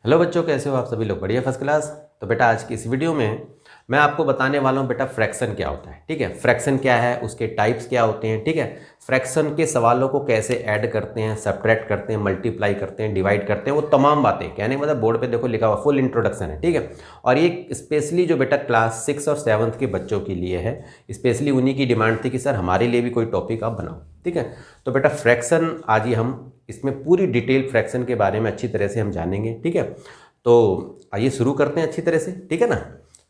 Hello बच्चों, कैसे हो आप सभी लोग? बढ़िया, फर्स्ट क्लास। तो बेटा आज की इस वीडियो में मैं आपको बताने वाला हूँ बेटा फ्रैक्शन क्या होता है। ठीक है, फ्रैक्शन क्या है, उसके टाइप्स क्या होते हैं। ठीक है, फ्रैक्शन के सवालों को कैसे ऐड करते हैं, सब्ट्रैक्ट करते हैं, मल्टीप्लाई करते हैं, डिवाइड करते हैं, वो तमाम बातें कहने मतलब बोर्ड पे देखो लिखा हुआ फुल इंट्रोडक्शन है। ठीक है, और ये स्पेशली जो बेटा क्लास 6 और 7 के बच्चों के लिए है, स्पेशली उन्हीं की डिमांड थी कि सर हमारे लिए भी कोई टॉपिक आप बनाओ। ठीक है, तो बेटा फ्रैक्शन आज ही हम इसमें पूरी डिटेल फ्रैक्शन के बारे में अच्छी तरह से हम जानेंगे। ठीक है, तो आइए शुरू करते हैं अच्छी तरह से। ठीक है ना।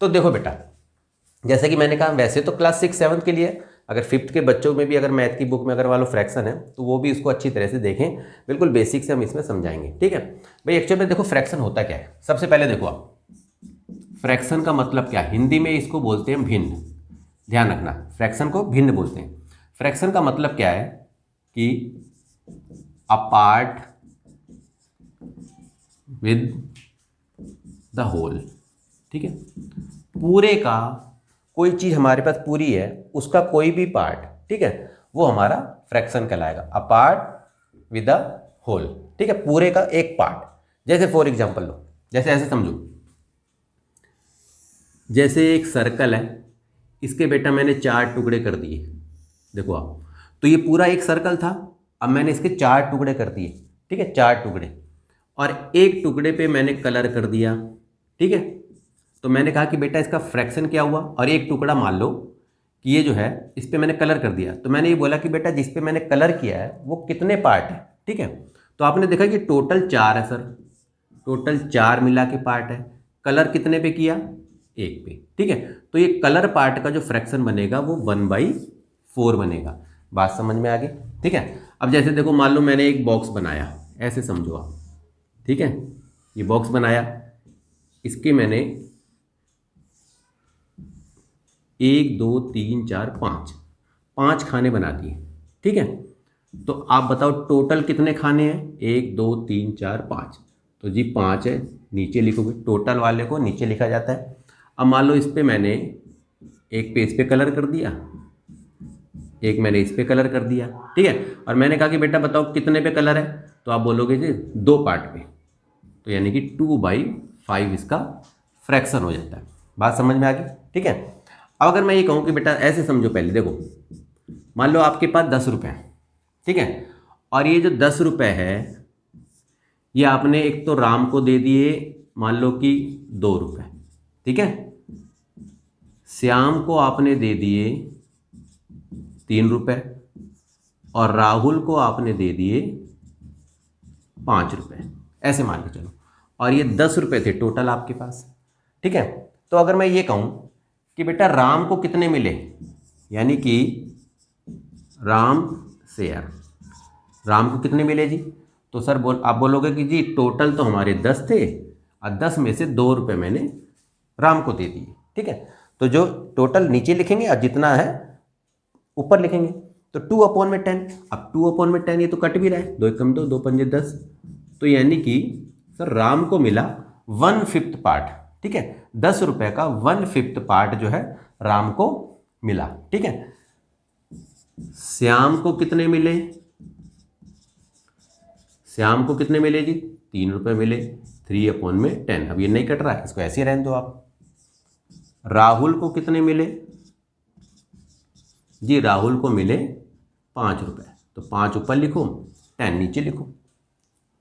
तो देखो बेटा, जैसे कि मैंने कहा वैसे तो क्लास 6 7 के लिए, अगर 5th के बच्चों में भी अगर मैथ की बुक में अगर वालों फ्रैक्शन है तो वो भी इसको अच्छी तरह से देखें। बिल्कुल बेसिक से हम इसमें समझाएंगे। ठीक है भाई, एक्चुअल में देखो फ्रैक्शन होता क्या है। सबसे पहले देखो आप, फ्रैक्शन का मतलब क्या है, हिंदी में इसको बोलते हैं भिन्न। ध्यान रखना, फ्रैक्शन को भिन्न बोलते हैं। फ्रैक्शन का मतलब क्या है कि अपार्ट विद द होल। ठीक है, पूरे का कोई चीज़ हमारे पास पूरी है, उसका कोई भी पार्ट, ठीक है, वो हमारा फ्रैक्शन कहलाएगा। Apart with the whole. ठीक है, पूरे का एक पार्ट। जैसे फॉर एग्जांपल लो, जैसे ऐसे समझो, जैसे एक सर्कल है, इसके बेटा मैंने 4 टुकड़े कर दिए। देखो आप, तो ये पूरा एक सर्कल था, अब मैंने इसके 4 टुकड़े कर दिए। ठीक है, 4 टुकड़े, और एक टुकड़े पे मैंने कलर कर दिया। ठीक है, तो मैंने कहा कि बेटा इसका फ्रैक्शन क्या हुआ, और एक टुकड़ा मान लो कि ये जो है इस पर मैंने कलर कर दिया, तो मैंने ये बोला कि बेटा जिस पे मैंने कलर किया है वो कितने पार्ट है। ठीक है, तो आपने देखा कि टोटल 4 है सर, टोटल 4 मिला के पार्ट है। कलर कितने पे किया, एक पे। ठीक है, तो ये कलर पार्ट का जो फ्रैक्शन बनेगा वो 1/4 बनेगा। बात समझ में आ गई। ठीक है, अब जैसे देखो, मान लो मैंने एक बॉक्स बनाया, ऐसे समझो आप। ठीक है, ये बॉक्स बनाया, इसके मैंने 1 2 3 4 5 खाने बना दिए। ठीक है, तो आप बताओ टोटल कितने खाने हैं, 1 2 3 4 5। तो जी 5 है, नीचे लिखोगे, टोटल वाले को नीचे लिखा जाता है। अब मान लो इस पे मैंने एक पे इस पे कलर कर दिया, एक मैंने इस पे कलर कर दिया। ठीक है, और मैंने कहा कि बेटा बताओ कितने पे कलर है, तो आप बोलोगे जी 2 पार्ट पे, तो यानी कि 2/5 इसका फ्रैक्शन हो जाता है। बात समझ में आ गई। ठीक है, अब अगर मैं ये कहूँ कि बेटा ऐसे समझो, पहले देखो, मान लो आपके पास 10 रुपये हैं। ठीक है, और ये जो 10 रुपये है, ये आपने एक तो राम को दे दिए, मान लो कि 2 रुपये। ठीक है, श्याम को आपने दे दिए 3 रुपये, और राहुल को आपने दे दिए 5 रुपये, ऐसे मान के चलो। और ये 10 रुपये थे टोटल आपके पास। ठीक है, तो अगर मैं ये कहूँ कि बेटा राम को कितने मिले, यानी कि राम शेयर, राम को कितने मिले जी, तो सर आप बोलोगे कि जी टोटल तो हमारे 10 थे, और 10 में से 2 रुपये मैंने राम को दे दिए। ठीक है, तो जो टोटल नीचे लिखेंगे और जितना है ऊपर लिखेंगे, तो 2/10। अब 2/10 ये तो कट भी रहा है, 2 एकम 2, 2 पंजे 10, तो यानी कि सर राम को मिला 1/5 पार्ट। ठीक है, 10 रुपये का 1/5 पार्ट जो है राम को मिला। ठीक है, श्याम को कितने मिले, श्याम को कितने मिले जी, 3 रुपये मिले, 3/10। अब ये नहीं कट रहा है, इसको ऐसे रहने दो आप। राहुल को कितने मिले जी, राहुल को मिले 5 रुपये, तो 5 ऊपर लिखो, 10 नीचे लिखो।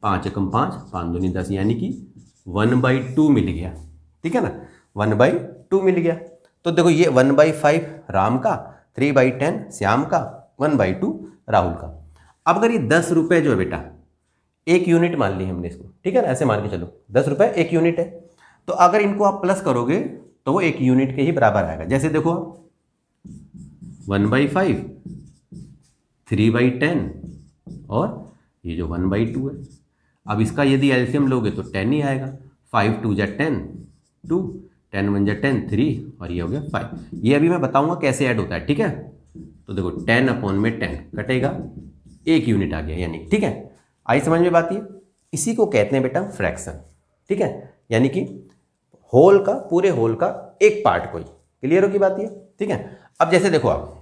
5 एकम 5, 5 दूनी 10, यानी कि 1/2 मिल गया। ठीक है ना, 1/2 मिल गया। तो देखो ये 1/5 राम का, 3/10 श्याम का, 1/2 राहुल का। अब अगर ये 10 रुपये जो है बेटा, एक यूनिट मान ली हमने इसको, ठीक है ना, ऐसे मान के चलो 10 रुपये एक यूनिट है, तो अगर इनको आप प्लस करोगे तो वो एक यूनिट के ही बराबर आएगा। जैसे देखो 1/5, 3/10, और ये जो 1/2 है। अब इसका यदि एलसीएम लोगे तो 10 ही आएगा। 5 2 10, 2, 10 1 10, 3, और ये हो गया 5। ये अभी मैं बताऊंगा कैसे ऐड होता है। ठीक है, तो देखो 10/10 कटेगा, एक यूनिट आ गया यानी। ठीक है, आई समझ में बात? ये इसी को कहते हैं बेटा फ्रैक्शन। ठीक है, यानी कि होल का, पूरे होल का एक पार्ट कोई। क्लियर हो की बात ये? ठीक है, अब जैसे देखो आप,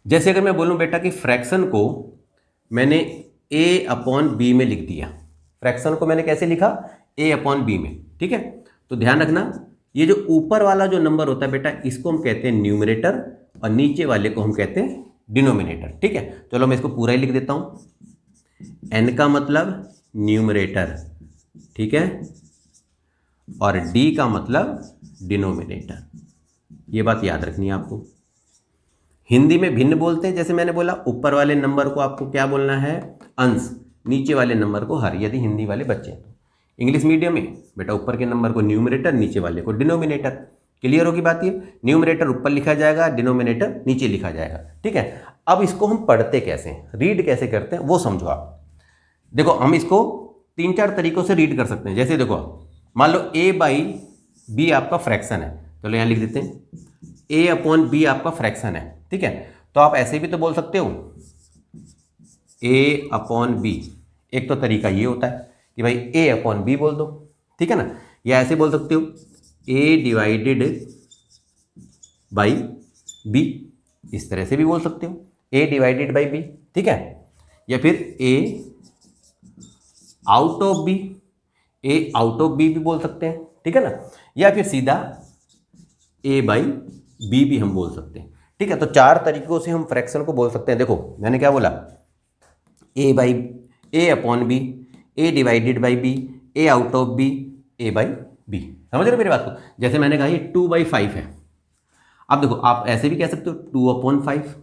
जैसे अगर मैं बोलूं बेटा कि फ्रैक्शन को मैंने a/b में लिख दिया, फ्रैक्शन को मैंने कैसे लिखा, a अपॉन b में, ठीक है। तो ध्यान रखना, ये जो ऊपर वाला जो नंबर होता है बेटा, इसको हम कहते हैं न्यूमरेटर और नीचे वाले को हम कहते हैं डिनोमिनेटर, ठीक है। चलो मैं इसको पूरा ही लिख देता हूं। n का मतलब न्यूमरेटर, ठीक है, और d का मतलब डिनोमिनेटर। ये बात याद रखनी है आपको। हिंदी में भिन्न बोलते हैं, जैसे मैंने बोला ऊपर वाले नंबर को आपको क्या बोलना है, अंश, नीचे वाले नंबर को हर, यदि हिंदी वाले बच्चे हैं तो। इंग्लिश मीडियम में बेटा ऊपर के नंबर को न्यूमरेटर, नीचे वाले को डिनोमिनेटर। क्लियर होगी बात ये? न्यूमरेटर ऊपर लिखा जाएगा, डिनोमिनेटर नीचे लिखा जाएगा, ठीक है। अब इसको हम पढ़ते कैसे हैं, रीड कैसे करते हैं वो समझो आप। देखो हम इसको 3-4 तरीकों से रीड कर सकते हैं। जैसे देखो मान लो a/b आपका फ्रैक्शन है, चलो यहाँ लिख देते हैं a अपॉन b आपका फ्रैक्शन है, ठीक है। तो आप ऐसे भी तो बोल सकते हो a अपॉन b। एक तो तरीका ये होता है कि भाई a अपॉन b बोल दो, ठीक है ना। या ऐसे बोल सकते हो a डिवाइडेड बाई b, इस तरह से भी बोल सकते हो a डिवाइडेड बाई b, ठीक है। या फिर a out of b, a out of b भी बोल सकते हैं, ठीक है ना। या फिर सीधा a बाई b भी हम बोल सकते हैं, ठीक है। तो 4 तरीकों से हम फ्रैक्शन को बोल सकते हैं। देखो मैंने क्या बोला, a upon b, a divided by b, a out of b, a by b। समझ रहे मेरी बात को? जैसे मैंने कहा ये 2/5 है। अब देखो आप ऐसे भी कह सकते हो 2/5,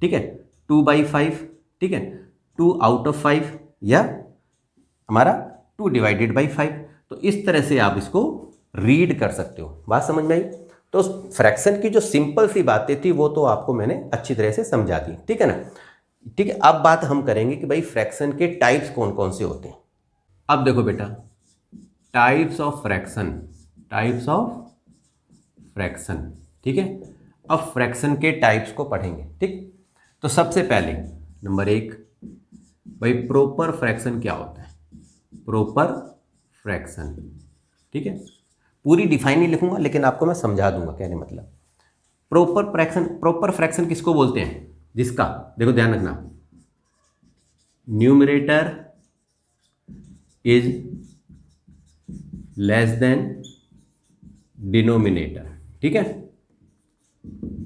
ठीक है, 2/5, ठीक है, 2 आउट ऑफ 5, या हमारा 2 डिवाइडेड बाई 5। तो इस तरह से आप इसको रीड कर सकते हो। बात समझ में आई? तो फ्रैक्शन की जो सिंपल सी बातें थी वो तो आपको मैंने अच्छी तरह से समझा दी, ठीक है ना। ठीक है, अब बात हम करेंगे कि भाई फ्रैक्शन के टाइप्स कौन कौन से होते हैं। अब देखो बेटा, types of fraction, types of fraction, ठीक है। अब फ्रैक्शन के टाइप्स को पढ़ेंगे, ठीक। तो सबसे पहले नंबर 1, भाई प्रॉपर फ्रैक्शन क्या होता है, प्रॉपर फ्रैक्शन, ठीक है। पूरी डिफाइन नहीं लिखूंगा लेकिन आपको मैं समझा दूंगा कहने मतलब। प्रॉपर फ्रैक्शन किसको बोलते हैं, जिसका देखो ध्यान रखना, numerator is less than denominator, ठीक है।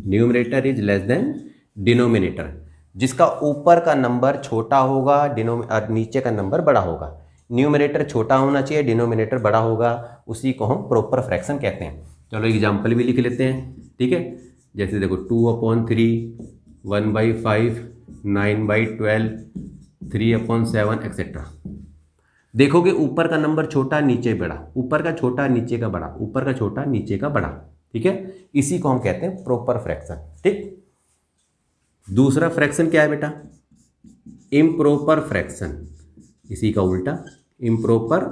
Numerator is less than denominator, जिसका ऊपर का नंबर छोटा होगा और नीचे का नंबर बड़ा होगा। न्यूमरेटर छोटा होना चाहिए, डिनोमिनेटर बड़ा होगा, उसी को हम प्रॉपर फ्रैक्शन कहते हैं। चलो एग्जाम्पल भी लिख लेते हैं, ठीक है। जैसे देखो 2/3, 1/5, 9/12, 3/7 एक्सेट्रा। देखोगे ऊपर का नंबर छोटा नीचे बड़ा, ऊपर का छोटा नीचे का बड़ा, ऊपर का छोटा नीचे का बड़ा, ठीक है। इसी को हम कहते हैं प्रॉपर फ्रैक्शन, ठीक। दूसरा फ्रैक्शन क्या है बेटा, इम्प्रॉपर फ्रैक्शन, इसी का उल्टा इम्प्रॉपर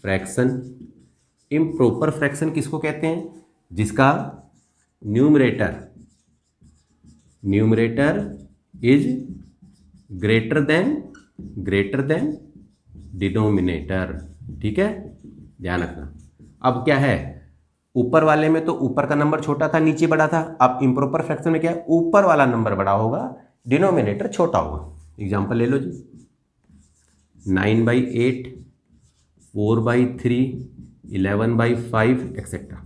फ्रैक्शन। इम्प्रॉपर फ्रैक्शन किसको कहते हैं, जिसका numerator is greater than denominator, ठीक है, ध्यान रखना। अब क्या है, ऊपर वाले में तो ऊपर का नंबर छोटा था नीचे बड़ा था, अब इम्प्रॉपर फ्रैक्शन में क्या है, ऊपर वाला नंबर बड़ा होगा डिनोमिनेटर छोटा होगा। एग्जांपल ले लो जी, 9/8, 4/3, 11/5 एक्सेट्रा।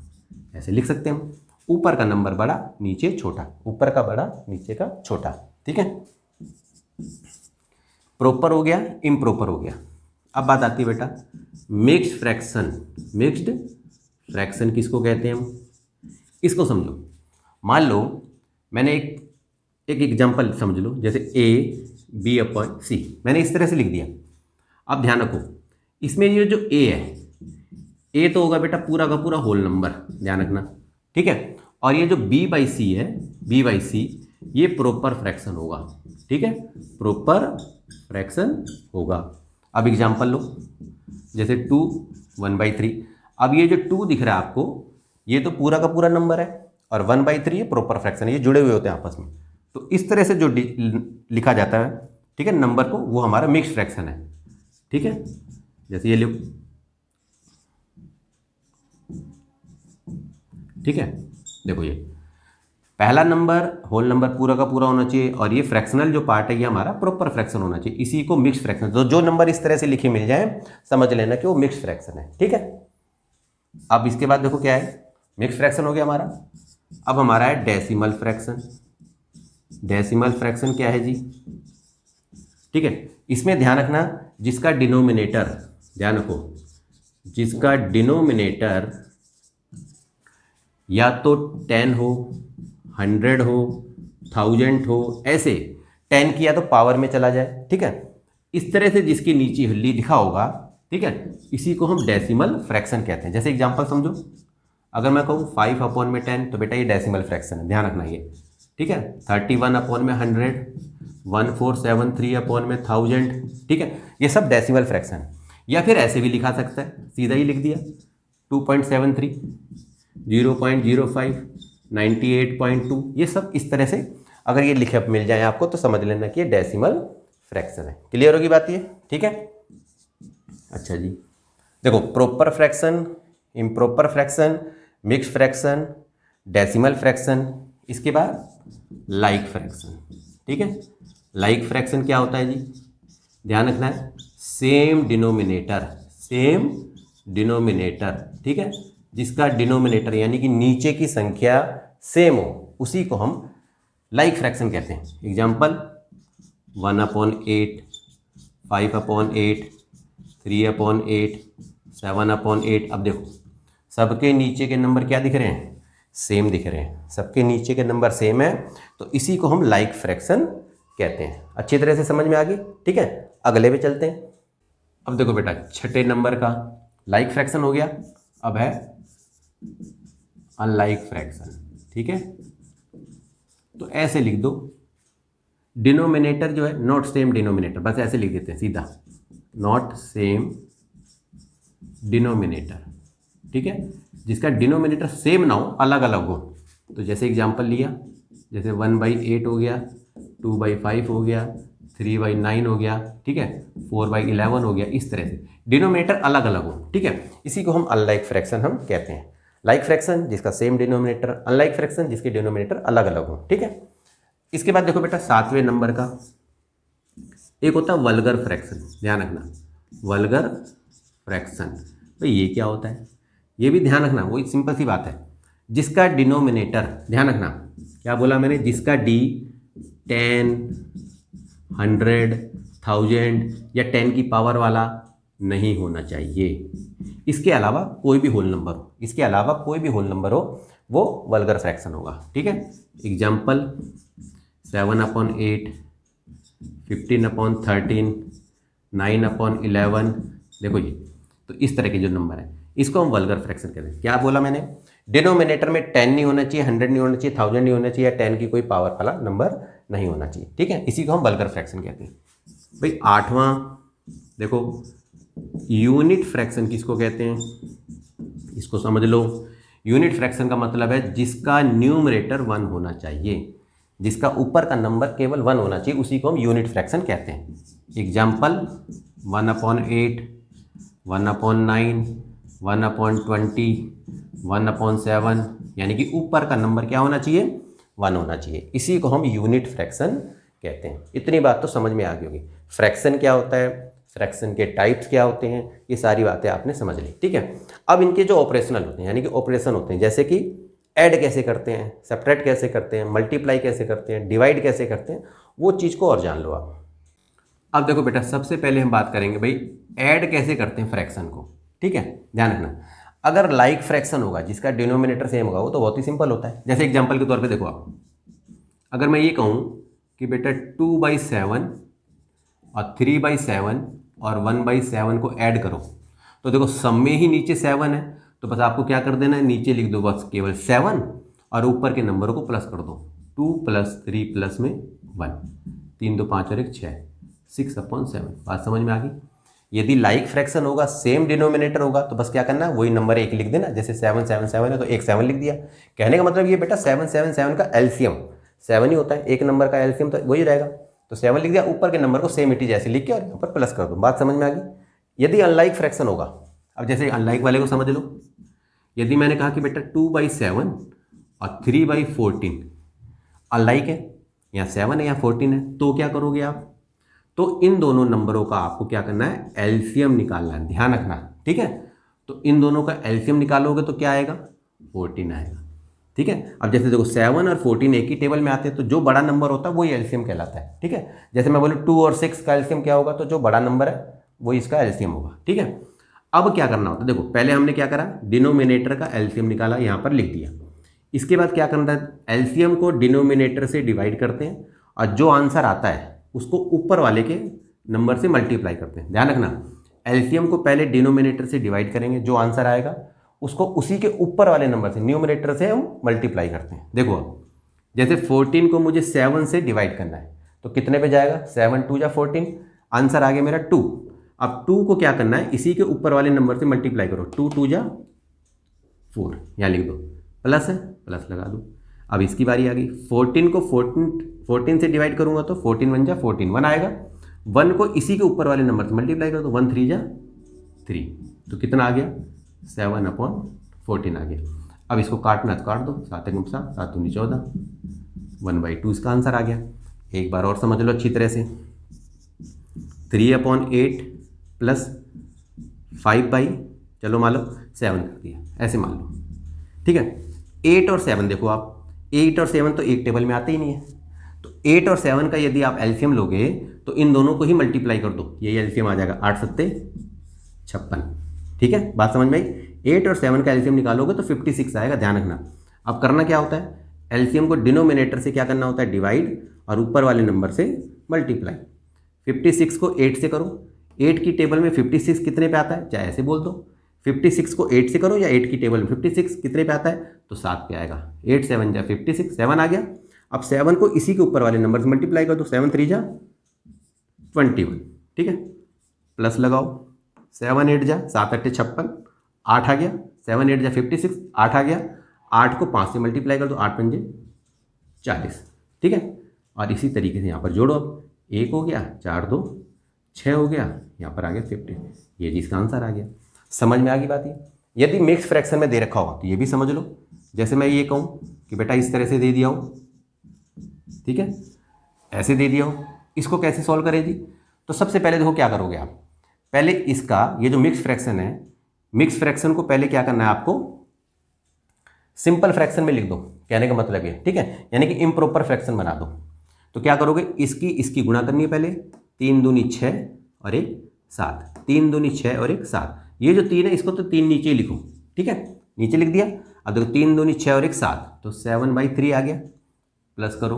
ऐसे लिख सकते हैं हम, ऊपर का नंबर बड़ा नीचे छोटा, ऊपर का बड़ा नीचे का छोटा, ठीक है। प्रॉपर हो गया, इम्प्रॉपर हो गया। अब बात आती है बेटा मिक्स्ड फ्रैक्शन। मिक्स्ड फ्रैक्शन किसको कहते हैं हम, इसको समझो। मान लो मैंने एक एग्जांपल समझ लो, जैसे a/b/c मैंने इस तरह से लिख दिया। अब ध्यान रखो, इसमें ये जो a है, a तो होगा बेटा पूरा का पूरा होल नंबर, ध्यान रखना, ठीक है। और ये जो b/c है, b/c ये प्रॉपर फ्रैक्शन होगा, ठीक है, प्रॉपर फ्रैक्शन होगा। अब एग्जांपल लो, जैसे 2 1/3। अब ये जो 2 दिख रहा है आपको, ये तो पूरा का पूरा नंबर है, और 1/3 ये प्रॉपर फ्रैक्शन है, ये जुड़े हुए होते हैं आपस में। तो इस तरह से जो लिखा जाता है, ठीक है, नंबर को, वो हमारा मिक्स्ड फ्रैक्शन है, ठीक है। जैसे ये लो, ठीक है, देखो ये पहला नंबर होल नंबर पूरा का पूरा होना चाहिए और ये फ्रैक्शनल जो पार्ट है ये हमारा प्रॉपर फ्रैक्शन होना चाहिए, इसी को मिक्स फ्रैक्शन। तो जो नंबर इस तरह से लिखे मिल जाए समझ लेना कि वो मिक्स फ्रैक्शन है, ठीक है। अब इसके बाद देखो क्या है, मिक्स फ्रैक्शन हो गया हमारा। अब हमारा है डेसिमल फ्रैक्शन। डेसिमल फ्रैक्शन क्या है जी, ठीक है। इसमें ध्यान रखना जिसका डिनोमिनेटर, ध्यान रखो, जिसका डिनोमिनेटर या तो 10 हो, 100 हो, 1000 हो, ऐसे 10 की या तो पावर में चला जाए, ठीक है। इस तरह से जिसके नीचे लिखा होगा, ठीक है, इसी को हम डेसिमल फ्रैक्शन कहते हैं। जैसे एग्जांपल समझो, अगर मैं कहूँ 5/10 तो बेटा ये डेसिमल फ्रैक्शन है, ध्यान रखना ये, ठीक है। 31/100, 1473/1000, ठीक है, ये सब डेसिमल फ्रैक्शन है। या फिर ऐसे भी लिखा सकता है, सीधा ही लिख दिया 2.73, 0.05, 98.2, ये सब इस तरह से अगर ये लिखे मिल जाए आपको तो समझ लेना कि ये डेसिमल फ्रैक्शन है। क्लियर होगी बात ये, ठीक है। अच्छा जी, देखो proper fraction, improper fraction, mix fraction, decimal fraction, इसके बाद लाइक फ्रैक्शन, ठीक है। लाइक फ्रैक्शन क्या होता है जी, ध्यान रखना है, सेम डिनोमिनेटर, सेम डिनोमिनेटर, ठीक है, जिसका डिनोमिनेटर यानी कि नीचे की संख्या सेम हो उसी को हम लाइक फ्रैक्शन कहते हैं। एग्जाम्पल 1/8, 5/8, 3/8, 7/8। अब देखो सबके नीचे के नंबर क्या दिख रहे हैं, सेम दिख रहे हैं, सबके नीचे के नंबर सेम है तो इसी को हम लाइक फ्रैक्शन कहते हैं। अच्छी तरह से समझ में आ गई, ठीक है। अगले पे चलते हैं। अब देखो बेटा छठे नंबर का लाइक फ्रैक्शन हो गया, अब है अनलाइक फ्रैक्शन, ठीक है। तो ऐसे लिख दो, डिनोमिनेटर जो है नॉट सेम डिनोमिनेटर, बस ऐसे लिख देते हैं सीधा, नॉट सेम डिनोमिनेटर, ठीक है, जिसका डिनोमिनेटर सेम ना हो, अलग अलग हो। तो जैसे एग्जांपल लिया, जैसे 1/8 हो गया, 2/5 हो गया, 3/9 हो गया, ठीक है, 4/11 हो गया, इस तरह से डिनोमिनेटर अलग अलग हो, ठीक है, इसी को हम अनलाइक फ्रैक्शन हम कहते हैं। लाइक फ्रैक्शन जिसका सेम डिनोमिनेटर, अनलाइक फ्रैक्शन जिसके डिनोमिनेटर अलग अलग हो, ठीक है। इसके बाद देखो बेटा 7वें नंबर का एक होता है वल्गर फ्रैक्शन, ध्यान रखना, वल्गर फ्रैक्शन। भाई ये क्या होता है, ये भी ध्यान रखना, वही सिंपल सी बात है, जिसका डिनोमिनेटर, ध्यान रखना क्या बोला मैंने, जिसका डी 10, 100, 1000 या 10 की पावर वाला नहीं होना चाहिए। इसके अलावा कोई भी होल नंबर हो, इसके अलावा कोई भी होल नंबर हो वो वल्गर फ्रैक्शन होगा, ठीक है। एग्जाम्पल 7/8, 15/13, 9/11, देखो ये, तो इस तरह के जो नंबर है इसको हम वल्गर फ्रैक्शन कहते हैं। क्या बोला मैंने, डिनोमिनेटर में 10 नहीं होना चाहिए, 100 नहीं होना चाहिए, 1000 नहीं होना चाहिए, या 10 की कोई पावर वाला नंबर नहीं होना चाहिए, ठीक है, इसी को हम वल्गर फ्रैक्शन कहते हैं। भाई 8वां देखो, यूनिट फ्रैक्शन किसको कहते हैं, इसको समझ लो। यूनिट फ्रैक्शन का मतलब है जिसका न्यूमरेटर 1 होना चाहिए, जिसका ऊपर का नंबर केवल 1 होना चाहिए, उसी को हम यूनिट फ्रैक्शन कहते हैं। एग्जाम्पल 1/8, 1/9, 1/20, 1/7, यानी कि ऊपर का नंबर क्या होना चाहिए, 1 होना चाहिए, इसी को हम यूनिट फ्रैक्शन कहते हैं। इतनी बात तो समझ में आ गई होगी, फ्रैक्शन क्या होता है, फ्रैक्शन के टाइप्स क्या होते हैं, ये सारी बातें आपने समझ ली, ठीक है। अब इनके जो ऑपरेशनल होते हैं, यानी कि ऑपरेशन होते हैं, जैसे कि ऐड कैसे करते हैं, सब्ट्रैक्ट कैसे करते हैं, मल्टीप्लाई कैसे करते हैं, डिवाइड कैसे करते हैं, वो चीज़ को और जान लो आप। अब देखो बेटा सबसे पहले हम बात करेंगे भाई ऐड कैसे करते हैं फ्रैक्शन को, ठीक है, ध्यान रखना। अगर लाइक फ्रैक्शन होगा जिसका डिनोमिनेटर सेम होगा वो तो बहुत ही सिंपल होता है। जैसे एग्जाम्पल के तौर पर देखो आप, अगर मैं ये कहूँ कि बेटा 2/7 और 3/7 और 1/7 को ऐड करो, तो देखो सब में ही नीचे 7 है, तो बस आपको क्या कर देना है, नीचे लिख दो बस केवल 7 और ऊपर के नंबर को प्लस कर दो, 2 + 3 प्लस में 1, 3 2 5 और 1 6, 6/7। बात समझ में आ गई। यदि लाइक फ्रैक्शन होगा, सेम डिनोमिनेटर होगा, तो बस क्या करना है, वही नंबर 1 लिख देना। जैसे 7 7 7 है तो 1 7 लिख दिया। कहने का मतलब ये बेटा 7 7 7 का एलसीएम 7 ही होता है, एक नंबर का एलसीएम तो वही रहेगा, तो 7 लिख दिया, ऊपर के नंबर को सेम इट जैसे लिख के और यहाँ पर प्लस कर दो। बात समझ में आ गई। यदि अनलाइक फ्रैक्शन होगा, अब जैसे अनलाइक वाले को समझ लो, यदि मैंने कहा कि बेटा 2/7 और 3/14 अलाइक है, या 7 है या 14 है, तो क्या करोगे आप, तो इन दोनों नंबरों का आपको क्या करना है, एलसीएम निकालना है, ध्यान रखना, ठीक है। तो इन दोनों का एलसीएम निकालोगे तो क्या आएगा, 14 आएगा, ठीक है। अब जैसे देखो 7 और 14 एक ही टेबल में आते हैं, तो जो बड़ा नंबर होता है वही एलसीएम कहलाता है, ठीक है। जैसे मैं बोलूँ 2 और 6 का एलसीएम क्या होगा, तो जो बड़ा नंबर है वही इसका एलसीएम होगा, ठीक है। अब क्या करना होता है, देखो पहले हमने क्या करा, डिनोमिनेटर का एलसीएम निकाला, यहाँ पर लिख दिया। इसके बाद क्या करना है, एलसीएम को डिनोमिनेटर से डिवाइड करते हैं और जो आंसर आता है उसको ऊपर वाले के नंबर से मल्टीप्लाई करते हैं। ध्यान रखना, एलसीएम को पहले डिनोमिनेटर से डिवाइड करेंगे, जो आंसर आएगा उसको उसी के ऊपर वाले नंबर से, न्यूमरेटर से हम मल्टीप्लाई करते हैं। देखो जैसे 14 को मुझे 7 से डिवाइड करना है, तो कितने पे जाएगा, 7 2 जा 14, आंसर आ गया मेरा 2। अब 2 को क्या करना है, इसी के ऊपर वाले नंबर से मल्टीप्लाई करो, 2 2 जा 4, यहाँ लिख दो, प्लस है, प्लस लगा दो। अब इसकी बारी आ गई, 14 को 14 से डिवाइड करूंगा तो 14 1 जा 14, 1 आएगा। 1 को इसी के ऊपर वाले नंबर से मल्टीप्लाई करो तो 1 3 जा 3, तो कितना आ गया, 7/14 आ गया। अब इसको काटना तो काट दो, 7 1 7 7 दूनी 14, 1/2 इसका आंसर आ गया। एक बार और समझ लो अच्छी तरह से, 3/8 प्लस 5 चलो मान लो 7 कर दिया, ऐसे मान लो, ठीक है। 8 और 7 देखो आप, 8 और 7 तो एक टेबल में आते ही नहीं है, तो 8 और 7 का यदि आप एलसीएम लोगे तो इन दोनों को ही मल्टीप्लाई कर दो, यही एलसीएम आ जाएगा, 8 7 56, ठीक है। बात समझ में आई। 8 और 7 का एलसीएम निकालोगे तो 56 आएगा, ध्यान रखना। अब करना क्या होता है, एलसीएम को डिनोमिनेटर से क्या करना होता है, डिवाइड, और ऊपर वाले नंबर से मल्टीप्लाई। 56 को 8 से करो, 8 की टेबल में 56 कितने पे आता है, चाहे ऐसे बोल दो, 56 को 8 से करो या 8 की टेबल में 56 कितने पे आता है, तो 7 पे आएगा, 8 7 जा 56, 7 आ गया। अब 7 को इसी के ऊपर वाले नंबर से मल्टीप्लाई करो तो 7 3 जा 21, ठीक है, प्लस लगाओ, 7 8 जा 7 8 56, 8 आ गया, 7 8 जा 56, 8 आ गया, 8 को 5 से मल्टीप्लाई कर दो, 8 5 40, ठीक है। और इसी तरीके से यहाँ पर जोड़ो, अब 1 हो गया, 4 2 6 हो गया, यहाँ पर आ गया 50, ये जी इसका आंसर आ गया। समझ में आ गई बात ये। यदि मिक्स फ्रैक्शन में दे रखा होगा तो ये भी समझ लो, जैसे मैं ये कहूँ कि बेटा इस तरह से दे दिया हो, ठीक है, ऐसे दे दिया हो, इसको कैसे सॉल्व करें जी, तो सबसे पहले देखो क्या करोगे आप, पहले इसका ये जो मिक्स फ्रैक्शन है, मिक्स फ्रैक्शन को पहले क्या करना है आपको, सिंपल फ्रैक्शन में लिख दो, कहने का मतलब ये, ठीक है, यानी कि इम्प्रॉपर फ्रैक्शन बना दो। तो क्या करोगे, इसकी गुणा करनी है पहले, 3 दूनी 6 और 1 7, 3 दूनी 6 और 1 7, ये जो 3 है इसको तो 3 नीचे ही लिखो, ठीक है, नीचे लिख दिया। अब देखो 3 दूनी 6 और 1 7, तो 7/3 आ गया, प्लस करो।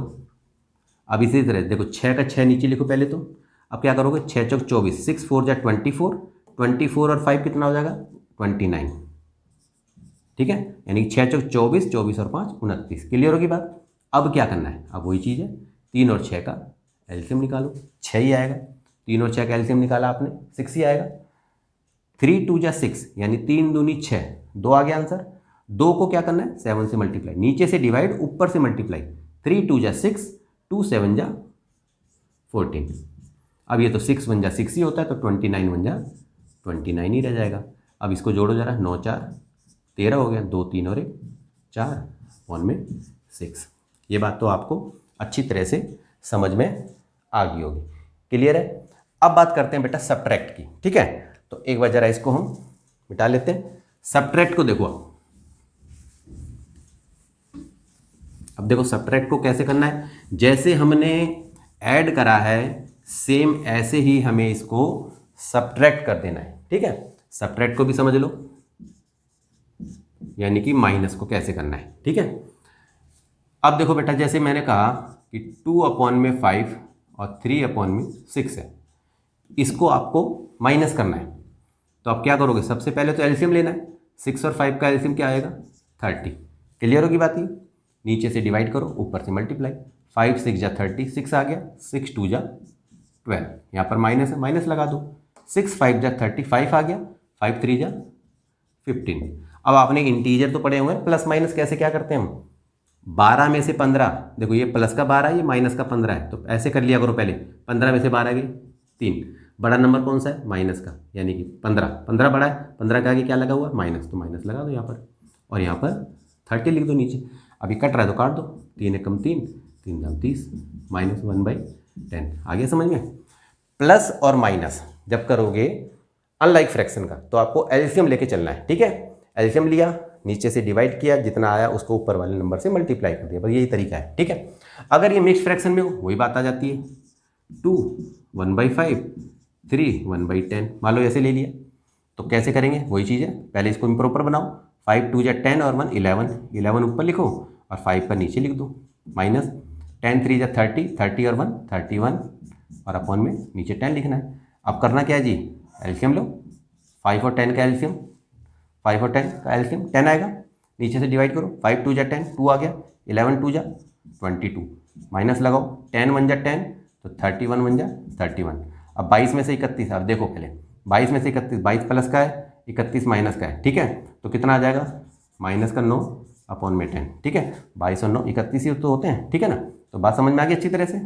अब इसी तरह देखो 6 का 6 नीचे लिखो पहले, तो अब क्या करोगे, 6 चौक 24, 6 4 जा 24, 24 और 5 कितना हो जाएगा, 29, ठीक है, यानी 6 चौक 24, 24 और 5 29, क्लियर होगी बात। अब क्या करना है, अब वही चीज़ है, 3 और 6 का एलसीएम निकालो, 6 ही आएगा, 3 और 6 का एलसीएम निकाला आपने, 6 ही आएगा। 3 2 जा 6, यानी 3 दूनी 6, 2 आ गया आंसर। 2 को क्या करना है, 7 से मल्टीप्लाई, नीचे से डिवाइड, ऊपर से मल्टीप्लाई, 3 2 जा 6, 2 7 जा 14, अब ये तो 6 1 जा 6 ही होता है, तो 29 1 जा 29 ही रह जाएगा। अब इसको जोड़ो जरा, 9 4 13 हो गया, 2 3 और 1 4, 1 में 6। ये बात तो आपको अच्छी तरह से समझ में आ गई होगी, क्लियर है। अब बात करते हैं बेटा सब्ट्रैक्ट की, ठीक है, तो एक बार जरा इसको हम मिटा लेते हैं। सब्ट्रैक्ट को देखो, अब देखो सब्ट्रैक्ट को कैसे करना है, जैसे हमने ऐड करा है सेम ऐसे ही हमें इसको सब्ट्रैक्ट कर देना है, ठीक है। सब्ट्रैक्ट को भी समझ लो, यानी कि माइनस को कैसे करना है, ठीक है। अब देखो बेटा, जैसे मैंने कहा कि 2/5 और 3/6 है, इसको आपको माइनस करना है, तो आप क्या करोगे, सबसे पहले तो एलसीएम लेना है, 6 और 5 का एलसीएम क्या आएगा, 30, क्लियर होगी बात ये। नीचे से डिवाइड करो, ऊपर से मल्टीप्लाई, 5 6 जा 30, 6 आ गया, 6 2 जा 12, यहाँ पर माइनस है, माइनस लगा दो, 6 5 जा 35 आ गया, 5 3 जा 15। अब आपने इंटीजर तो पढ़े हुए हैं, प्लस माइनस कैसे क्या करते हैं हम, 12 में से 15, देखो ये प्लस का 12 है, ये माइनस का 15 है, तो ऐसे कर लिया करो पहले, 15 में से 12 गए 3, बड़ा नंबर कौन सा है, माइनस का, यानी कि 15 बड़ा है, 15 का आगे क्या लगा हुआ, माइनस, तो माइनस लगा दो यहाँ पर, और यहाँ पर 30 लिख दो नीचे। अभी कट रहा है तो काट दो, 3 एकम 3, 3×30 -1/10 आ गया समझ में। प्लस और माइनस जब करोगे अनलाइक फ्रैक्शन का तो आपको एलसीएम लेके चलना है, ठीक है। एलसीएम लिया, नीचे से डिवाइड किया, जितना आया उसको ऊपर वाले नंबर से मल्टीप्लाई कर दिया, बस यही तरीका है, ठीक है। अगर ये मिक्स फ्रैक्शन में हो वही बात आ जाती है, 2 1/5 3 1/10 मान लो ऐसे ले लिया। तो कैसे करेंगे वही चीज़ है, पहले इसको इम्प्रॉपर बनाओ, 5 2 × 10 और 1 11 ऊपर लिखो और 5 पर नीचे लिख दो, माइनस 10 3 × 30 30 और 1 31 और अपॉन में नीचे 10 लिखना है। अब करना क्या है जी, एलसीएम लो, 5 और 10 का एलसीएम, 5 और 10 का एलसीएम 10 आएगा, नीचे से डिवाइड करो, 5 2 × 10 2 आ गया, 11 2 × 22 माइनस लगाओ, 10 1 × 10 तो 31 1 × 31। अब 22 में से 31, अब देखो पहले 22 में से 31, 22 प्लस का है 31 माइनस का है, ठीक है। तो कितना आ जाएगा, माइनस का 9 अपॉन में 10, ठीक है। 22 और 9 31 ही तो होते हैं, ठीक है ना। तो बात समझ में आ गई अच्छी तरह से।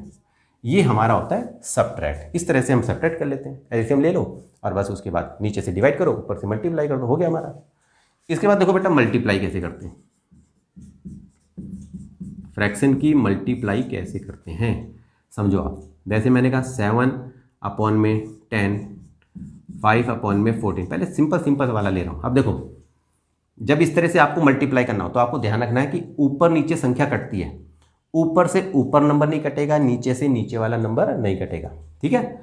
ये हमारा होता है सबट्रैक्ट, इस तरह से हम सबट्रैक्ट कर लेते हैं, एलसीएम ले लो और बस उसके बाद नीचे से डिवाइड करो, ऊपर से मल्टीप्लाई कर दो, हो गया हमारा। इसके बाद देखो बेटा मल्टीप्लाई कैसे करते हैं, फ्रैक्शन की मल्टीप्लाई कैसे करते हैं समझो आप। जैसे मैंने कहा 7 अपॉन में 10 5 अपॉन में 14, पहले सिंपल वाला ले रहा हूँ। अब देखो जब इस तरह से आपको मल्टीप्लाई करना हो तो आपको ध्यान रखना है कि ऊपर नीचे संख्या कटती है, ऊपर से ऊपर नंबर नहीं कटेगा, नीचे से नीचे वाला नंबर नहीं कटेगा, ठीक है।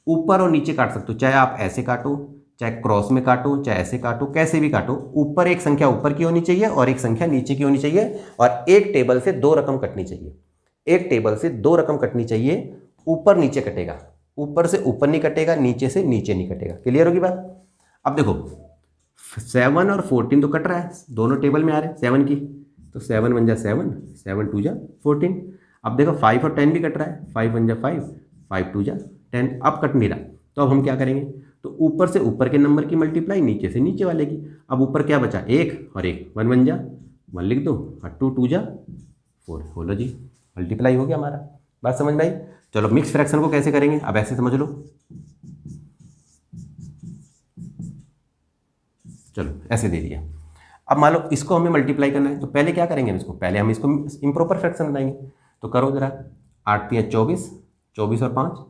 ऊपर और नीचे काट सकते हो, चाहे आप ऐसे काटो, चाहे क्रॉस में काटो, चाहे ऐसे काटो, कैसे भी काटो, ऊपर एक संख्या ऊपर की होनी चाहिए और एक संख्या नीचे की होनी चाहिए, और एक टेबल से 2 रकम कटनी चाहिए, एक टेबल से 2 रकम कटनी चाहिए। ऊपर नीचे कटेगा, ऊपर से ऊपर नहीं कटेगा, नीचे से नीचे नहीं कटेगा। क्लियर होगी बात। अब देखो 7 और 14 तो कट रहा है, दोनों टेबल में आ रहे हैं 7 की, तो 7 1 × 7 7 2 × 14। अब देखो 5 और 10 भी कट रहा है, 5 1 × 5 5 2 × 10, अब कट नहीं रहा। तो अब हम क्या करेंगे, तो ऊपर से ऊपर के नंबर की मल्टीप्लाई नीचे से नीचे वाले की। अब ऊपर क्या बचा, 1 और 1, 1 1 × 1 लिख दो और 2 2 × 4, बोलो जी मल्टीप्लाई हो गया हमारा। बात समझ में आई। चलो मिक्स फ्रैक्शन को कैसे करेंगे, अब ऐसे समझ लो। चलो ऐसे दे दिया, अब मान लो इसको हमें मल्टीप्लाई करना है, तो पहले क्या करेंगे इसको, पहले हम इसको इम्प्रॉपर फ्रैक्शन बनाएंगे। तो करो जरा, 8 3 24, 24 और 5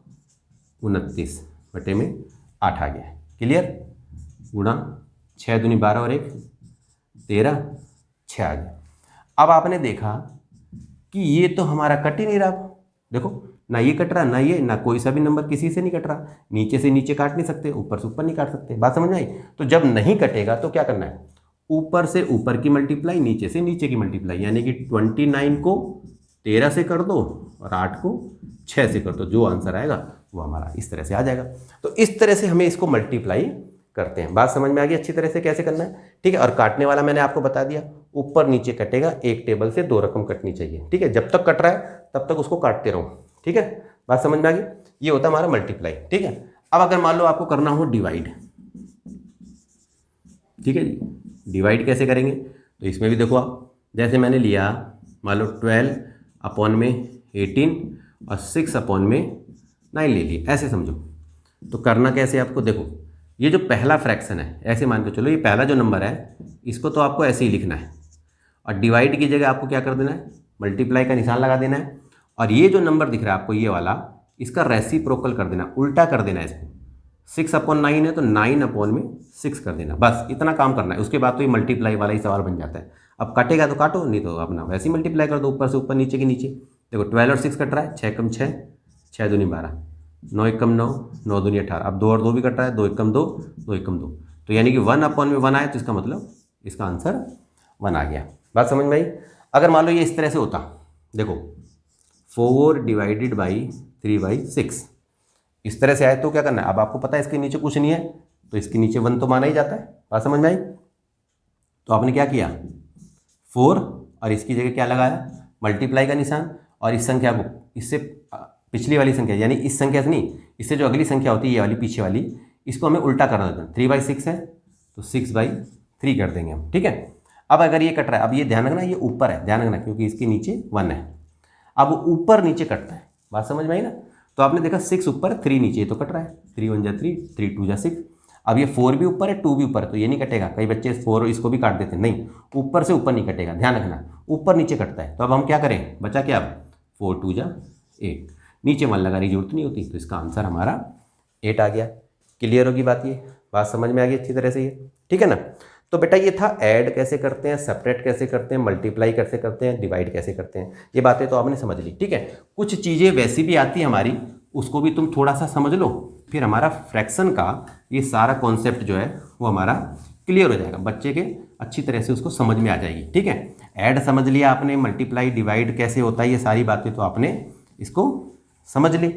29 बटे में 8 आ गया है, क्लियर। गुणा 6 दूनी 12 और 1 13, 6 आ गया। अब आपने देखा कि ये तो हमारा कट ही नहीं रहा, देखो ना ये कट रहा, ना ये, ना कोई सा भी नंबर किसी से नहीं कट रहा, नीचे से नीचे काट नहीं सकते, ऊपर से ऊपर नहीं काट सकते। बात समझ में आई। तो जब नहीं कटेगा तो क्या करना है, ऊपर से ऊपर की मल्टीप्लाई, नीचे से नीचे की मल्टीप्लाई, यानी कि 29 को 13 से कर दो और 8 को 6 से कर दो, जो आंसर आएगा वो हमारा इस तरह से आ जाएगा। तो इस तरह से हमें इसको मल्टीप्लाई करते हैं। बात समझ में आ गई अच्छी तरह से कैसे करना है, ठीक है। और काटने वाला मैंने आपको बता दिया, ऊपर नीचे कटेगा, एक टेबल से 2 रकम कटनी चाहिए, ठीक है। जब तक कट रहा है तब तक उसको काटते रहो, ठीक है। बात समझ में आ गई। ये होता है हमारा मल्टीप्लाई, ठीक है। अब अगर मान लो आपको करना हो डिवाइड, ठीक है जी, डिवाइड कैसे करेंगे, तो इसमें भी देखो आप, जैसे मैंने लिया मान लो 12 अपॉन में 18 और 6 अपॉन में 9 ले लिए, ऐसे समझो। तो करना कैसे आपको, देखो ये जो पहला फ्रैक्शन है, ऐसे मान के चलो ये पहला जो नंबर है इसको तो आपको ऐसे ही लिखना है, और डिवाइड की जगह आपको क्या कर देना है, मल्टीप्लाई का निशान लगा देना है। और ये जो नंबर दिख रहा है आपको ये वाला, इसका रेसिप्रोकल कर देना, उल्टा कर देना है इसको। 6 अपॉन 9 है तो 9 अपॉन में 6 कर देना, बस इतना काम करना है। उसके बाद तो ये मल्टीप्लाई वाला ही सवाल बन जाता है। अब कटेगा तो काटो, नहीं तो अपना वैसे ही मल्टीप्लाई कर दो, ऊपर से ऊपर नीचे के नीचे। देखो 12 और 6 कट रहा है, 6 कम 6 6 दूनी 12, 9 1 कम 9 9 दूनी 18। अब 2 और 2 भी कट रहा है, 2 1 कम 2 2 1 कम 2, तो यानी कि 1 अपॉन में 1 आया, तो इसका मतलब इसका आंसर 1 आ गया। बात समझ में आई। अगर मान लो ये इस तरह से होता, देखो 4 डिवाइडेड बाई 3/6 इस तरह से आए तो क्या करना है, अब आपको पता है इसके नीचे कुछ नहीं है तो इसके नीचे 1 तो माना ही जाता है। बात समझ में आई। तो आपने क्या किया, 4 और इसकी जगह क्या लगाया, मल्टीप्लाई का निशान, और इस संख्या को इससे पिछली वाली संख्या, यानी इस संख्या से नहीं, इससे जो अगली संख्या होती है ये वाली पीछे वाली, इसको हमें उल्टा करना देता है। 3/6 है तो 6/3 कर देंगे हम, ठीक है। अब अगर ये कट रहा है, अब ये ध्यान रखना ये ऊपर है, ध्यान रखना क्योंकि इसके नीचे 1 है। अब ऊपर नीचे कटता है, बात समझ में आई ना। तो आपने देखा 6 ऊपर 3 नीचे, तो कट रहा है, 3 1 = 3 3 2 = 6। अब ये 4 भी ऊपर है 2 भी ऊपर है, तो ये नहीं कटेगा। कई बच्चे 4 इसको भी काट देते हैं, नहीं, ऊपर से ऊपर नहीं कटेगा, ध्यान रखना ऊपर नीचे कटता है। तो अब हम क्या करें, बचा क्या, अब 4 2 जा 8, नीचे 1 लगाने की जरूरत नहीं होती, तो इसका आंसर हमारा 8 आ गया। क्लियर होगी बात, ये बात समझ में आ गई अच्छी तरह से ये, ठीक है ना। तो बेटा ये था ऐड कैसे करते हैं, सेपरेट कैसे करते हैं, मल्टीप्लाई कैसे करते हैं, डिवाइड कैसे करते हैं, ये बातें तो आपने समझ ली, ठीक है। कुछ चीज़ें वैसी भी आती है हमारी, उसको भी तुम थोड़ा सा समझ लो, फिर हमारा फ्रैक्शन का ये सारा कॉन्सेप्ट जो है वो हमारा क्लियर हो जाएगा, बच्चे के अच्छी तरह से उसको समझ में आ जाएगी, ठीक है। ऐड समझ लिया आपने, मल्टीप्लाई डिवाइड कैसे होता है, ये सारी बातें तो आपने इसको समझ ली।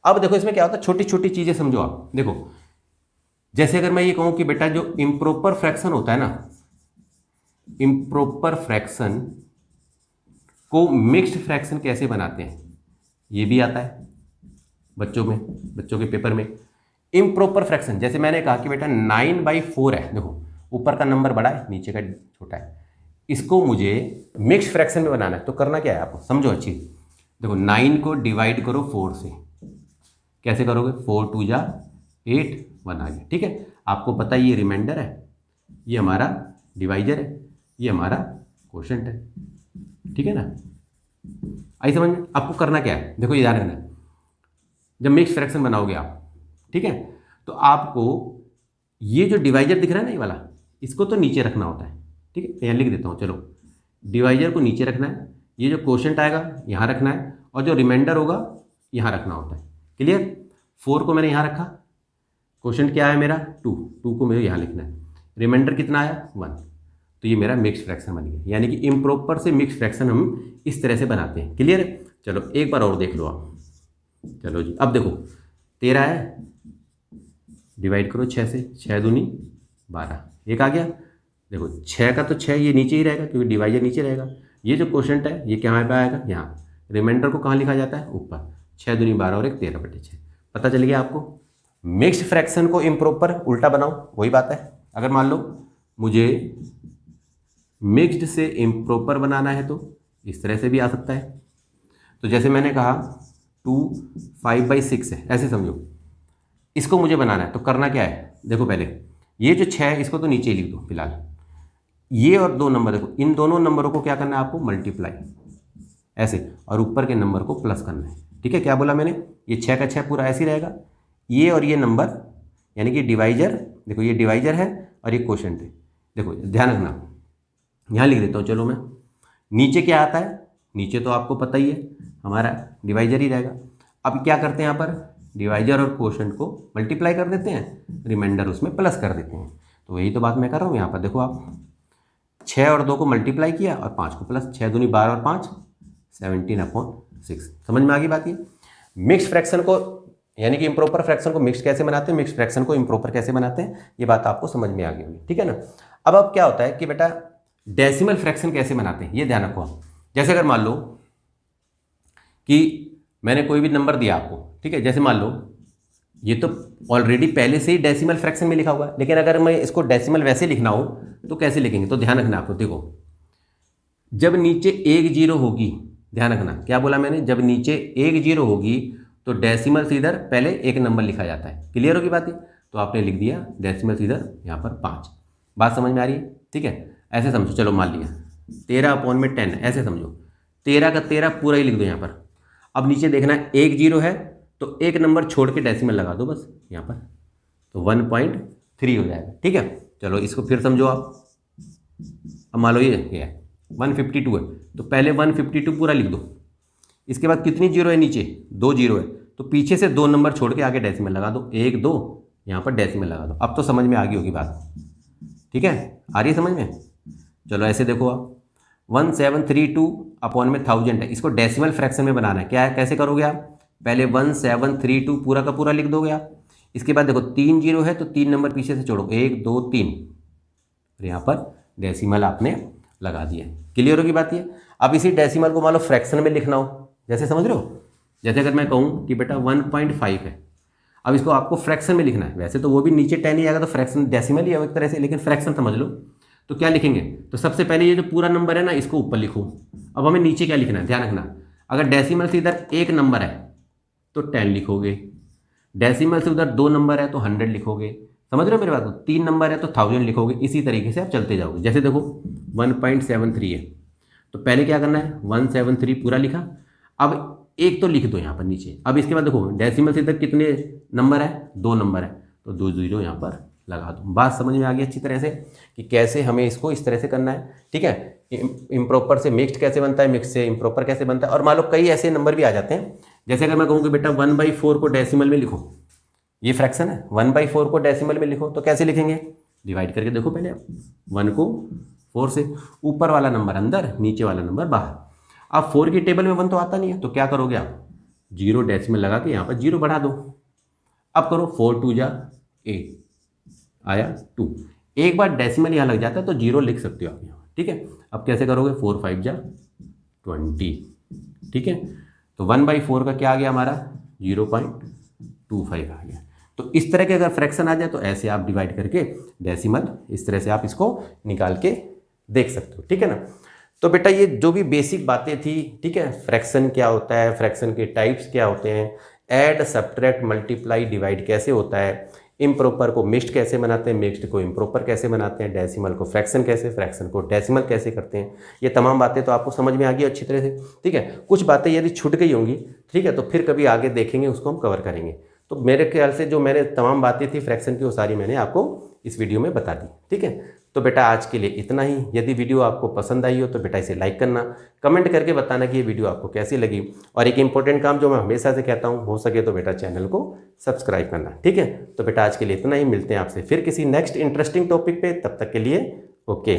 अब देखो इसमें क्या होता है, छोटी छोटी चीज़ें समझो आप। देखो जैसे अगर मैं ये कहूँ कि बेटा जो इम्प्रॉपर फ्रैक्शन होता है ना, इम्प्रॉपर फ्रैक्शन को मिक्स्ड फ्रैक्शन कैसे बनाते हैं, ये भी आता है बच्चों में, बच्चों के पेपर में। इम्प्रॉपर फ्रैक्शन, जैसे मैंने कहा कि बेटा 9/4 है, देखो ऊपर का नंबर बड़ा है नीचे का छोटा है, इसको मुझे मिक्स्ड फ्रैक्शन में बनाना है, तो करना क्या है आपको, समझो अच्छी। देखो 9 को डिवाइड करो 4 से, कैसे करोगे, 4 2 जा 8, 1 आ गया, ठीक है। आपको पता है ये रिमाइंडर है, ये हमारा डिवाइजर है, ये हमारा क्वोशंट है, ठीक है ना। आई समझ में। आपको करना क्या है, देखो ये ध्यान रखना, जब मिक्स फ्रैक्शन बनाओगे आप, ठीक है, तो आपको ये जो डिवाइजर दिख रहा है ना ये वाला, इसको तो नीचे रखना होता है, ठीक है। यहाँ लिख देता हूँ, चलो डिवाइजर को नीचे रखना है, ये जो क्वोशंट आएगा यहाँ रखना है, और जो रिमाइंडर होगा यहाँ रखना होता है। क्लियर। 4 को मैंने यहाँ रखा, क्वोशंट क्या है मेरा 2 को मुझे यहाँ लिखना है, रिमाइंडर कितना आया 1, तो ये मेरा मिक्स फ्रैक्शन बन गया। यानी कि इम्प्रॉपर से मिक्स फ्रैक्शन हम इस तरह से बनाते हैं। क्लियर है। चलो एक बार और देख लो आप। चलो जी, अब देखो 13 है, डिवाइड करो 6 से, 6 दूनी 12, एक आ गया। देखो 6 का तो 6 ये नीचे ही रहेगा क्योंकि डिवाइजर नीचे रहेगा। ये जो क्वोशंट है ये कहाँ पे आएगा, यहाँ। रिमाइंडर को कहाँ लिखा जाता है, ऊपर। 6 दूनी 12 और 1 13/6। पता चल गया आपको। मिक्स्ड फ्रैक्शन को इम्प्रॉपर उल्टा बनाओ, वही बात है। अगर मान लो मुझे मिक्स्ड से इम्प्रॉपर बनाना है तो इस तरह से भी आ सकता है। तो जैसे मैंने कहा 2 5/6 है, ऐसे समझो। इसको मुझे बनाना है तो करना क्या है, देखो पहले ये जो 6 है इसको तो नीचे लिख दो फिलहाल। ये और 2 नंबर देखो, इन दोनों नंबरों को क्या करना है आपको, मल्टीप्लाई ऐसे, और ऊपर के नंबर को प्लस करना है। ठीक है। क्या बोला मैंने, ये 6 का 6 पूरा ऐसे ही रहेगा। ये और ये नंबर यानी कि डिवाइजर, देखो ये डिवाइजर है और ये क्वोशंट है। देखो ध्यान रखना, यहाँ लिख देता हूँ। चलो मैं, नीचे क्या आता है, नीचे तो आपको पता ही है हमारा डिवाइजर ही रहेगा। अब क्या करते हैं यहाँ पर, डिवाइजर और क्वोशंट को मल्टीप्लाई कर देते हैं, रिमाइंडर उसमें प्लस कर देते हैं। तो वही तो बात मैं कर रहा हूँ यहाँ पर। देखो आप 6 और 2 को मल्टीप्लाई किया और 5 को प्लस, 6 दूनी 12 और 5 17/6। समझ में आ गई बात। ये मिक्स फ्रैक्शन को यानी कि इम्प्रॉपर फ्रैक्शन को मिक्स कैसे बनाते हैं, मिक्स फ्रैक्शन को इम्प्रॉपर कैसे बनाते हैं, ये बात आपको समझ में आ गई होगी। ठीक है ना। अब क्या होता है कि बेटा डेसिमल फ्रैक्शन कैसे बनाते हैं, ये ध्यान रखो आप। जैसे अगर मान लो कि मैंने कोई भी नंबर दिया आपको, ठीक है, जैसे मान लो ये तो ऑलरेडी पहले से ही डेसिमल फ्रैक्शन में लिखा हुआ है, लेकिन अगर मैं इसको डेसिमल वैसे लिखना हो तो कैसे लिखेंगे, तो ध्यान रखना आपको। देखो जब नीचे 1 0 होगी, ध्यान रखना क्या बोला मैंने, जब नीचे 1 0 होगी तो डेसिमल से इधर पहले एक नंबर लिखा जाता है। क्लियर होगी बात। तो आपने लिख दिया डेसिमल से इधर यहाँ पर 5। बात समझ में आ रही है। ठीक है, ऐसे समझो। चलो मान लिया 13/10, ऐसे समझो। 13 का 13 पूरा ही लिख दो यहाँ पर। अब नीचे देखना 1 0 है तो एक नंबर छोड़ के डेसिमल लगा दो बस यहाँ पर, तो 1.3 हो जाएगा। ठीक है। चलो इसको फिर समझो आप। अब मान लो ये है 152 है तो पहले 152 पूरा लिख दो। इसके बाद कितनी जीरो है, नीचे 2 0 है तो पीछे से 2 नंबर छोड़ के आगे डेसिमल लगा दो, 1 2 यहाँ पर डेसिमल लगा दो। अब तो समझ में आ गई होगी बात। ठीक है, आ रही है समझ में। चलो ऐसे देखो आप 1732/1000 है, इसको डेसिमल फ्रैक्शन में बनाना है। क्या है, कैसे करोगे आप, पहले 1732 पूरा का पूरा लिख दोगे आप। इसके बाद देखो 3 0 है तो 3 नंबर पीछे से छोड़ो, 1 2 3, और यहाँ पर डेसिमल आपने लगा दिया। क्लियर होगी बात ये। अब इसी डेसिमल को मान लो फ्रैक्शन में लिखना हो, जैसे समझ रहे हो, जैसे अगर मैं कहूँ कि बेटा 1.5 है, अब इसको आपको फ्रैक्शन में लिखना है। वैसे तो वो भी नीचे 10 ही आएगा तो फ्रैक्शन डेसिमल ही है एक तरह से, लेकिन फ्रैक्शन समझ लो। तो क्या लिखेंगे, तो सबसे पहले ये जो पूरा नंबर है ना इसको ऊपर लिखो। अब हमें नीचे क्या लिखना है, ध्यान रखना। अगर डेसिमल से इधर एक नंबर है तो 10 लिखोगे, डेसिमल से उधर 2 नंबर है तो 100 लिखोगे। समझ रहे हो मेरी बात को, 3 नंबर है तो 1000 लिखोगे। इसी तरीके से आप चलते जाओगे। जैसे देखो 1.73 है तो पहले क्या करना है, 173 पूरा लिखा। अब एक तो लिख दो यहाँ पर नीचे। अब इसके बाद देखो डेसिमल से तक कितने नंबर है, 2 नंबर है, तो 2 जीरो यहाँ पर लगा दो। बात समझ में आ गई अच्छी तरह से कि कैसे हमें इसको इस तरह से करना है, ठीक है। इम्प्रॉपर से मिक्स्ड कैसे बनता है, मिक्स से इम्प्रॉपर कैसे बनता है। और मान लो कई ऐसे नंबर भी आ जाते हैं, जैसे अगर मैं कहूँ कि बेटा 1/4 को डेसिमल में लिखो, ये फ्रैक्शन है, 1/4 को डेसिमल में लिखो, तो कैसे लिखेंगे, डिवाइड करके देखो पहले आप, 1 को 4 से, ऊपर वाला नंबर अंदर, नीचे वाला नंबर बाहर। अब 4 की टेबल में 1 तो आता नहीं है, तो क्या करोगे आप, 0 डेसिमल लगा के यहाँ पर 0 बढ़ा दो। अब करो 4 2 जा 8 आया 2, एक बार डेसिमल यहाँ लग जाता है तो 0 लिख सकते हो आप यहाँ, ठीक है। अब कैसे करोगे, 4 5 जा 20, ठीक है। तो 1/4 का क्या आ गया हमारा, 0.25 आ गया। तो इस तरह के अगर फ्रैक्शन आ जाए तो ऐसे आप डिवाइड करके डेसिमल इस तरह से आप इसको निकाल के देख सकते हो, ठीक है ना। तो बेटा ये जो भी बेसिक बातें थी, ठीक है, फ्रैक्शन क्या होता है, फ्रैक्शन के टाइप्स क्या होते हैं, ऐड सब्ट्रैक्ट मल्टीप्लाई डिवाइड कैसे होता है, इम्प्रॉपर को मिक्स्ड कैसे बनाते हैं, मिक्स्ड को इम्प्रॉपर कैसे बनाते हैं, डेसिमल को फ्रैक्शन कैसे, फ्रैक्शन को डेसिमल कैसे करते हैं, ये तमाम बातें तो आपको समझ में आ गई अच्छी तरह से, ठीक है। कुछ बातें यदि छूट गई होंगी, ठीक है, तो फिर कभी आगे देखेंगे, उसको हम कवर करेंगे। तो मेरे ख्याल से जो मैंने तमाम बातें थी फ्रैक्शन की वो सारी मैंने आपको इस वीडियो में बता दी, ठीक है। तो बेटा आज के लिए इतना ही। यदि वीडियो आपको पसंद आई हो तो बेटा इसे लाइक करना, कमेंट करके बताना कि ये वीडियो आपको कैसी लगी। और एक इंपॉर्टेंट काम जो मैं हमेशा से कहता हूँ, हो सके तो बेटा चैनल को सब्सक्राइब करना, ठीक है। तो बेटा आज के लिए इतना ही, मिलते हैं आपसे फिर किसी नेक्स्ट इंटरेस्टिंग टॉपिक पे, तब तक के लिए ओके।